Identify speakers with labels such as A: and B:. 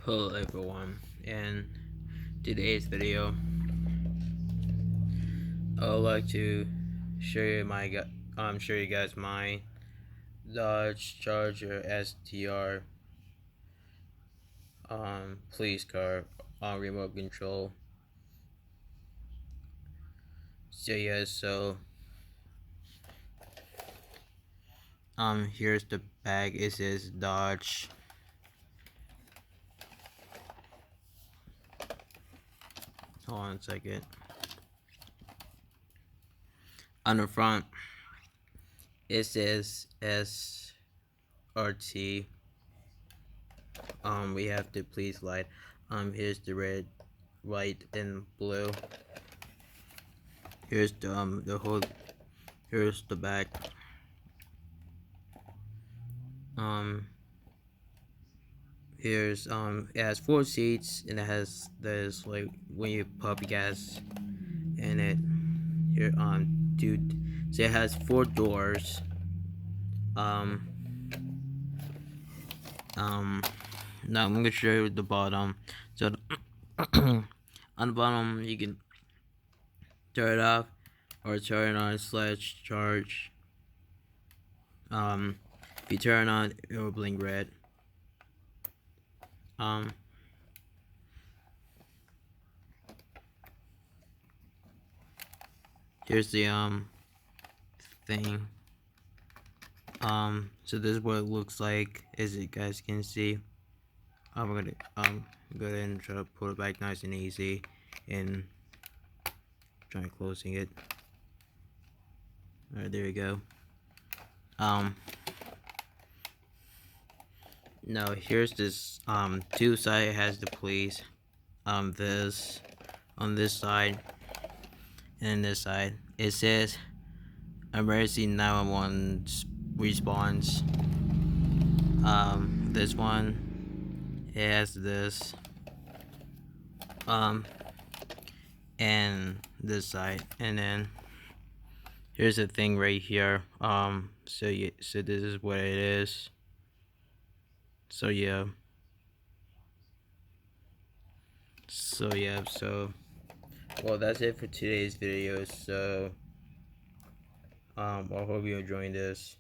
A: Hello everyone, in today's video I would like to show you guys my Dodge Charger STR police car on remote control. So here's the bag. It says Dodge. Hold on a second. On the front it says SRT. We have the police light. Here's the red, white, and blue. Here's the whole. Here's the back. Here's it has 4 seats, and it has this, like, when you pump gas in it. Here dude, so it has 4 doors. Um Now I'm gonna show you the bottom. So on the bottom you can turn it off or turn it on slash charge. If you turn it on, it will blink red. Here's the thing. So this is what it looks like, as you guys can see. I'm gonna go ahead and try to put it back nice and easy, and try closing it. Alright, there you go. Now here's this two side has the police. This on this side, and this side it says emergency 911 response. This one, it has this, and this side, and then here's the thing right here. So this is what it is. So yeah. Well, that's it for today's video. So I hope you're enjoying this.